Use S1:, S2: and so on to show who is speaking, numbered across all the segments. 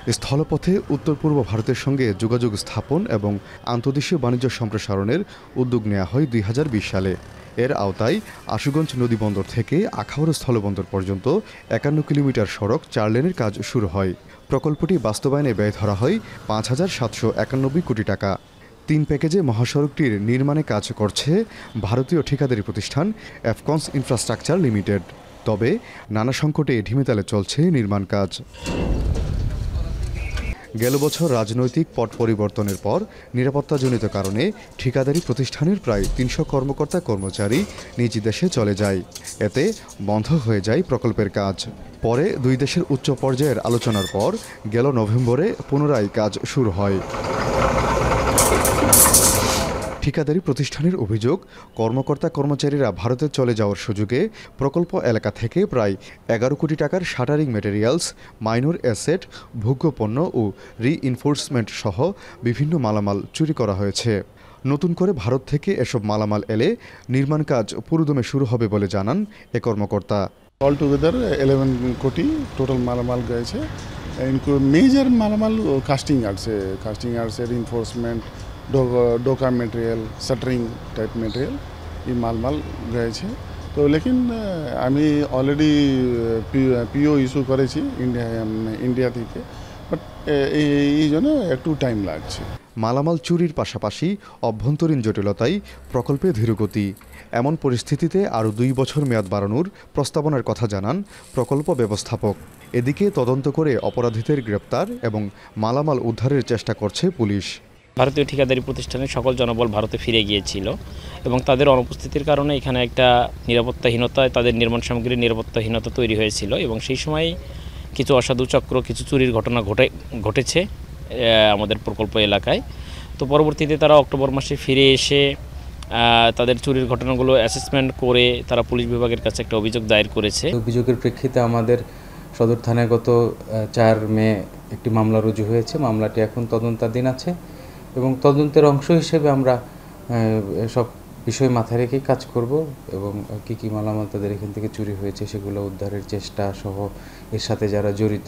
S1: স্থলপথে উত্তর পূর্ব ভারতের সঙ্গে যোগাযোগ স্থাপন এবং আন্তর্দেশীয় বাণিজ্য সম্প্রসারণের উদ্যোগ নেওয়া হয় ২০২০ সালে। এর আওতায় আশুগঞ্জ নদীবন্দর থেকে আখাউড়া স্থলবন্দর পর্যন্ত ৫১ কিলোমিটার সড়ক ৪ লেনের কাজ শুরু হয়। প্রকল্পটি বাস্তবায়নে ব্যয় ধরা হয় ৫,৭৯১ কোটি টাকা। ৩ প্যাকেজে মহাসড়কটির নির্মাণে কাজ করছে ভারতীয় ঠিকাদারি প্রতিষ্ঠান অ্যাফকনস ইনফ্রাস্ট্রাকচার লিমিটেড। তবে নানা সংকটে ঢিমেতালে চলছে নির্মাণ কাজ। গেল বছর রাজনৈতিক পট পরিবর্তনের পর নিরাপত্তাজনিত কারণে ঠিকাদারি প্রতিষ্ঠানের প্রায় ৩০০ কর্মকর্তা কর্মচারী নিজ দেশে চলে যায়। এতে বন্ধ হয়ে যায় প্রকল্পের কাজ। পরে দুই দেশের উচ্চ পর্যায়ের আলোচনার পর গেল নভেম্বরে পুনরায় কাজ শুরু হয়। ঠিকাদারি প্রতিষ্ঠানের অভিযোগ, কর্মকর্তা কর্মচারীরা ভারতে চলে যাওয়ার সুযোগে প্রকল্প এলাকা থেকে প্রায় ১১ কোটি টাকার শাটারিং ম্যাটেরিয়ালস, মাইনর অ্যাসেট, ভোগ্যপণ্য ও রিইনফোর্সমেন্ট সহ বিভিন্ন মালামাল চুরি করা হয়েছে। নতুন করে ভারত থেকে এসব মালামাল এলে নির্মাণ কাজ পুরোদমে শুরু হবে বলে জানান এ কর্মকর্তা।
S2: অল টুগেদার 11 কোটি টোটাল মালামাল গেছে। इनको मेजर मालामाल कास्टिंग यार्ड से रिइनफोर्समेंट, डोका मटेरियल, शटरिंग टाइप मटेरियल ये माल गए तो लेकिन আমি অলরেডি পিও ইস্যু করেছি ইন্ডিয়া থেকে, বাট এই জন্য একটু টাইম লাগছে।
S1: মালামাল চুরির পাশাপাশি অভ্যন্তরীণ জটিলতায় প্রকল্পে ধীরগতি। এমন পরিস্থিতিতে আরও ২ বছর মেয়াদ বাড়ানোর প্রস্তাবনার কথা জানান প্রকল্প ব্যবস্থাপক। এদিকে তদন্ত করে অপরাধীদের গ্রেপ্তার এবং মালামাল উদ্ধারের চেষ্টা করছে পুলিশ।
S3: ভারতীয় ঠিকাদারি প্রতিষ্ঠানের সকল জনবল ভারতে ফিরে গিয়েছিল এবং তাদের অনুপস্থিতির কারণে এখানে একটা নিরাপত্তাহীনতা, তাদের নির্মাণ সামগ্রীর নিরাপত্তাহীনতা তৈরি হয়েছিল এবং সেই সময় কিছু অসাধু চক্র কিছু চুরির ঘটনা ঘটেছে আমাদের প্রকল্প এলাকায়। তো পরবর্তীতে তারা অক্টোবর মাসে ফিরে এসে তাদের চুরির ঘটনাগুলো অ্যাসেসমেন্ট করে তারা পুলিশ বিভাগের কাছে একটা অভিযোগ দায়ের করেছে।
S4: অভিযোগের প্রেক্ষিতে আমাদের সদর থানায় গত ৪ মে একটি মামলা রুজু হয়েছে। মামলাটি এখন তদন্তাধীন আছে এবং তদন্তের অংশ হিসেবে আমরা সব বিষয় মাথায় রেখেই কাজ করব এবং কী মালামাল তাদের এখান থেকে চুরি হয়েছে সেগুলো উদ্ধারের চেষ্টা সহ এর সাথে যারা জড়িত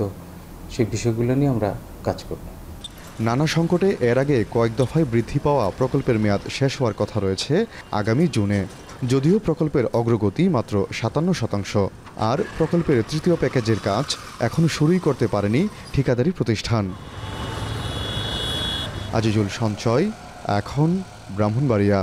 S4: সেই বিষয়গুলো নিয়ে আমরা কাজ করব।
S1: নানা সংকটে এর আগে কয়েক দফায় বৃদ্ধি পাওয়া প্রকল্পের মেয়াদ শেষ হওয়ার কথা রয়েছে আগামী জুনে। যদিও প্রকল্পের অগ্রগতি মাত্র ৫৭%, আর প্রকল্পের ৩য় প্যাকেজের কাজ এখনও শুরুই করতে পারেনি ঠিকাদারি প্রতিষ্ঠান। আজিজুল সঞ্চয়, এখন ব্রাহ্মণবাড়িয়া।